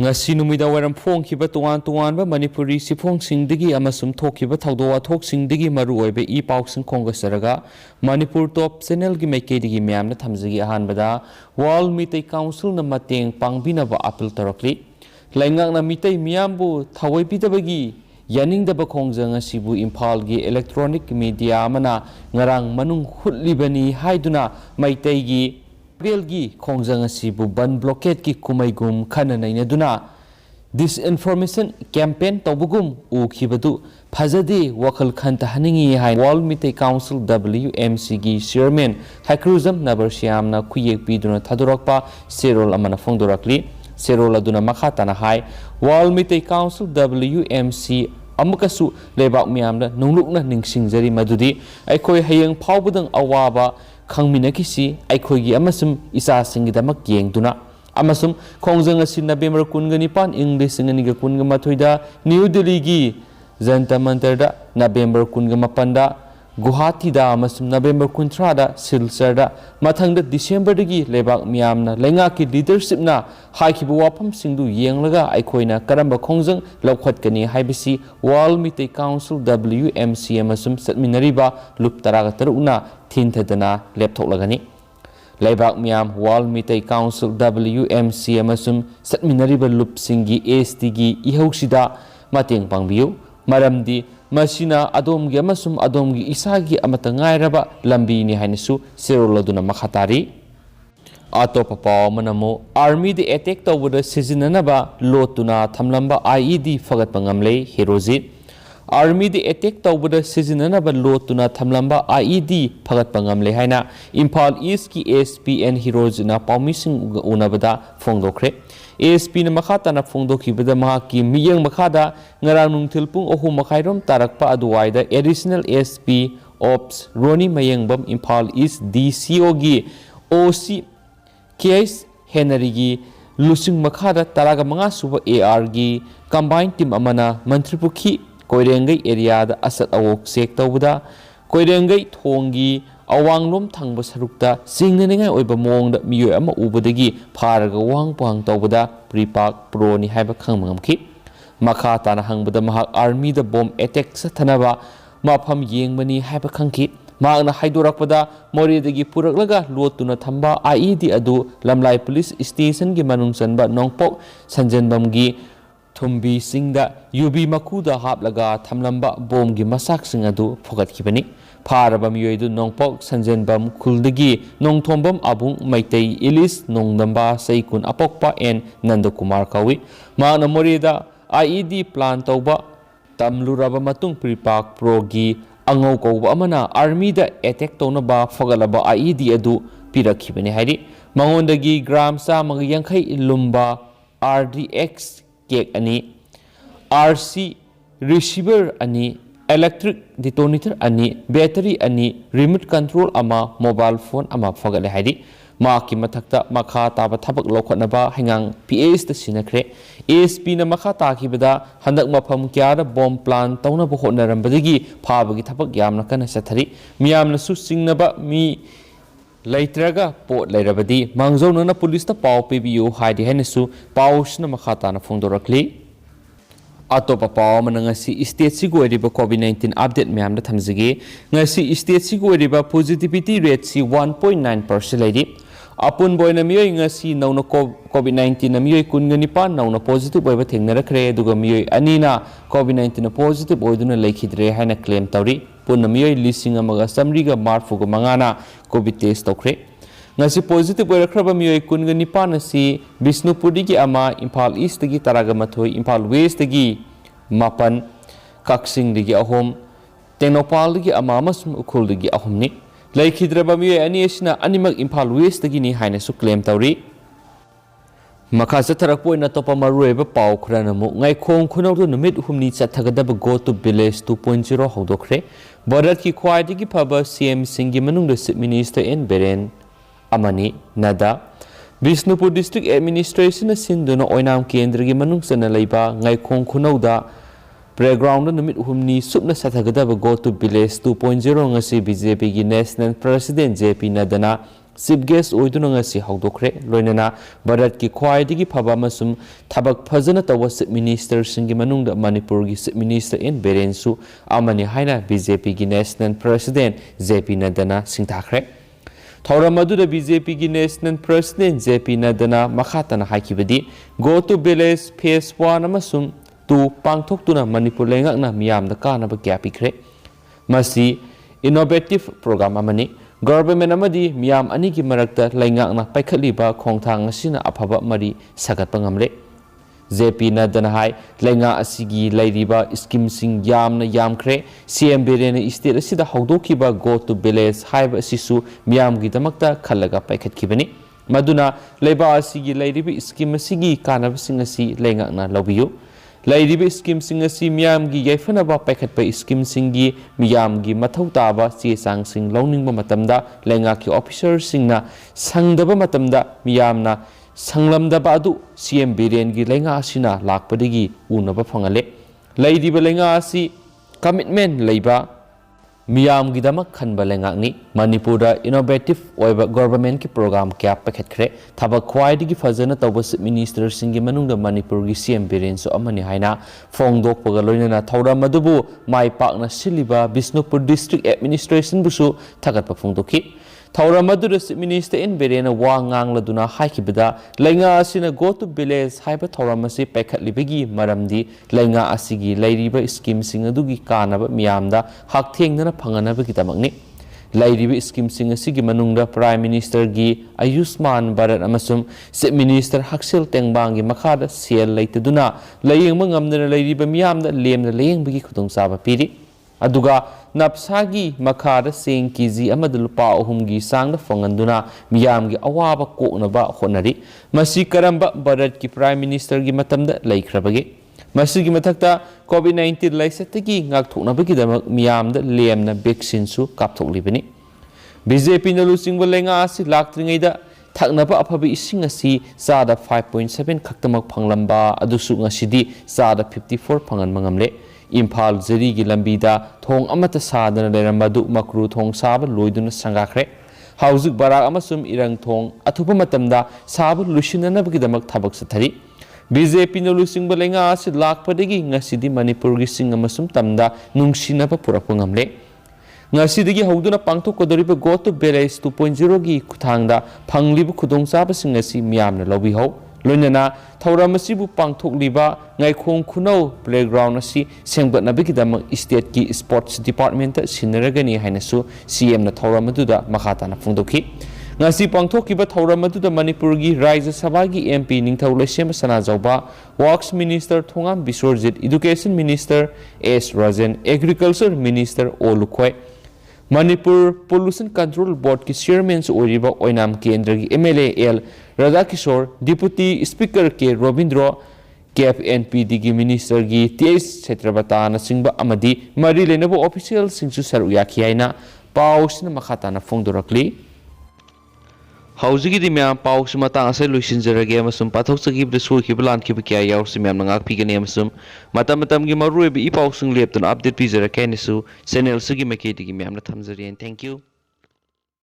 ngasi numida waram phong khiba tuan ba manipuri sifong singdigi amasum thokhiba thawdo wathok singdigi maru oibe I pauk sing khonga saraga manipur top channel gi maikedi myam na thamjigi ahan bada wall mitai council na mateng pangbina ba appeal tarakli laingak na mitai myam bu thawai bidabagi yaning da ba khongjang asibu imphal gi electronic media mana ngarang manung hutlibani haiduna maitai gi belgi khongjang asibu ban blockade ki kumaigum khana naina duna disinformation campaign tobugum u khibadu phajade wakal khanta haningi hai wall mitai council WMC gi chairman hakruzam nabarsiam na khuyek piduna thadorakpa serol amana phongdorakli serol aduna makhatana hai wall mitai council WMC amakasu lebak miamna nunglukna ningsingjari madudi Eikhoi Hayengphaodang Awaba KhangminakhiC Eikhoi gi amasum isa singidamak yengduna amasum khongjang asi November 19 English singaniga 19 da New Delhi gi Jantar Mantar da November 18 da Guwahati da amasum November 13 da Silchar da mathang da December dagi lebak miamna lenga ki leadership na haikhibu wafam singdu yenglaga Eikhoi na karamba khongjang laukhatkani haibisi wall mitai council WMC amasum satminariba lup taraga tarukna thinthadana lepthoklagani leibak miam wall mitai council WMC amasum satminariba lup singi ST gi ihoksida mateng pangbiu maramdi masina adomgi amasum adomgi isagi amata ngairaba lambi ni hainasu seroladuna makhatari atopa paw manamo army de attack tawda Sijinanaba Lottuna thamlamba IED fagat pangamle herojit army de attack tawda Sijinanaba Lottuna thamlamba IED fagat pangamle haina Imphal East ki SPN herojina pawmising unabada phongdokre ASP na makhatana phongdokhibada mahaki miyeng makhada ngarang nungthil pung 3:30 tarakpa aduwaida additional SP Ops Roni Mayengbam Imphal East DCO gi OC case Henry gi lusing makhada taraga manga suba AR gi combined team amana Mantripukhi Koirengai area da asat awok sek tawda Koirengai thongi awanglom thangba sarukta singnaningai oiba mongda miyo ama ubadagi pharaga wangpang tawbada pripak pro ni haiba khangmangamki makha tana hangbada mahak army da bomb attack sathanaba mafam yengmani haiba khangki magna haidorakpada moredagi puraklaga Lottuna thamba IED adu lamlai police station gi manung chanba nongpok sanjanbam gi thumbi singda UB makuda haplaga thamlamba bomb gi masak sing adu phogatkibani Paraba miyoidu nongpok sanjanbam kuldagi nongthombam abung maitai ilis nongdamba saikun apokpa en Nandakumar kawi maana morida IED plan tawba tamluraba matung pripak progi angau kawba amana army da attack townaba fogalaba IED adu pirakhibani hairi mangondagi gram sa magyankhai lumba RDX cake ani RC receiver ani electric detonator ani battery ani remote control ama mobile phone ama fagale haidi maki mathakta makha taba thabak lokhatnaba hangang PS ta sinakre ASP na makha takibada handak mafam kyara bomb plan tawna bo honarambadagi phabagi thabak yamna kana sathari miyamna su singnaba mi laitraga pot lairabadi mangzona na police ta paw PBO haidi hanesu pawsna makha ta na phongdorakli atopa paw manangasi state sigoriba COVID-19 update myam da thamjigi ngasi state sigoriba positivity rate si 1.9% lady apun boina miyoi ngasi nauna COVID-19 na miyoi kungani nauna positive oiba thengnarakre duga miyoi anina COVID-19 na positive oiduna leikhidre haina claim tawri punna miyoi lising amaga samriga marfuga mangana COVID test tawkre ngasi positive oirakraba miyoi kungani asi Bisnupuri gi ama Imphal East gi taraga mathoi Imphal West gi mapan Kaksing gi ahom Tenopal gi ama amasum ukhul gi ahom ni laikhidraba miyoi ani asina animak Imphal West gi ni haina su claim tawri makha satharak poina topa marueba paw khurana mu ngai khong khunawdu numit humni chathagadaba go to village 2.0 hodokre bharat ki khwaidi gi phaba CM Singh gi manungda chief minister en beren amani nada Bisnupur district administration sinduna oinam kendra gi manung sana leiba ngai khong khunawda playground numit humni supna sathagadaba go to village 2.0 ngasi BJP gi national president JP Nadana chief guest ओइदुना ngasi hawdokre loinana Bharat ki khwaidigi phaba amasum thabak phajana tawa chief minister singi manungda Manipur gi chief minister in Berensu amani haina BJP gi national president JP Nadana singthakre Thauram aduda BJP gi national president JP Nadana makhatana haikibadi go to village phase 1 amasum tu pangthoktuna Manipur lengakna miyamda kanaba kyapikre masi innovative program amani government amadi miyam ani ki marakta laingakna paikhatliba khongthang asina aphaba mari sagatpa ngamle JP Nadana hai lainga asigi lairiba scheme sing yamna yamkhre CM Berena state asida hawdokiba go to village haiba asisu miyam gi damakta khallaga paikhatkibani maduna leiba asigi lairiba scheme asigi kanab sing asi laingakna lobiyu Lairiba scheme sing asi miyam gi yaifanaba paikhatpa scheme singi miyam gi mathau taba che sang sing loning matamda lenga ki officer singna sangdaba matamda miyamna sanglamdaba adu CM Biren gi lenga asina lakpadigi unaba phangale lairiba lenga asi commitment leiba miyam gi damak khanba lenga ni Manipura innovative oiba government ki program kya pakhatkre thaba khwaidigi fazana tawba minister singi manungda Manipur gi CM Biren so amani haina fongdok paga loinana thauram madubu mai pakna siliba Bisnupur district administration busu thagatpa fongdoki thauram madura minister in Berena wa ngangladuna haikibada lainga asina go to village haiba thauram asi paikhatlibagi maramdi lainga asigi lairiba scheme sing adugi kanaba miyamda hakthengna phanganaba kitamagni lairiba scheme sing asigi manungda prime minister gi Ayushman Bharat amasum chief minister Haksil Tengbang gi makhada sel leitaduna layengma ngamdana lairiba miyamda lemna layengbagi khudongchaba piri aduga napsagi makhada seng kg amada lupa ohumgi sangda fanganduna miyamgi awaba koknaba honari masi karamba Bharat ki prime minister gi matamda laikhrabagi masi gi mathakta COVID-19 laisatagi ngakthoknabagi damak miyamda lemna vaccine su kapthoklibani BJP na lusingba lenga asi laktringaida thaknaba aphabi ising asi sada 5.7 khaktamak phanglamba adusu ngasidi sada 54 phangan mangamle Imphal Zari gi lambida thong amata sadana leramadu makru thong saba loiduna sangakre hauzik barak amasum irang thong athupa matamda saba lusinanabagi damak thabak sathari BJP na lusingba lenga asi lakpadagi ngasidi Manipur gi sing amasum tamda nungsinaba purakpa ngamle ngasidagi hauduna pangthokkodoriba go to village 2.0 gi kuthangda phangliba khudongchaba sing asi miyamna lobi hau loinana thauram asibu pangthokliba ngaikhong khunau playground asi sengbatnabigidamak state ki sports department ta sinaragani hainasu CM na thauram aduda makhatana phungdokhi ngasi pangthokkiba thauram aduda Manipur gi Rajya Sabha gi MP Ningthau Laisem Sanajauba Works Minister Thongam Bisorjit Education Minister S Rajan Agriculture Minister Olukhoi Manipur Pollution Control Board ki chairman se oriba oinam kendra gi MLA L Radha Kishore Deputy Speaker K Robindro KFNPD gi Minister gi TS Chetrabata na singba amadi mari lenabo official singsu saru yakhiaina pausna makhatana fongdorakli Hauzigi di mya paus matang ase luisinjarage amasum pathokchagi bresur ki plan ki kya yaur simyam nangak pigani amasum matam gi maru e bi pausung lepton update pizara kainisu channel sugi maketi gi myam na thamjari and thank you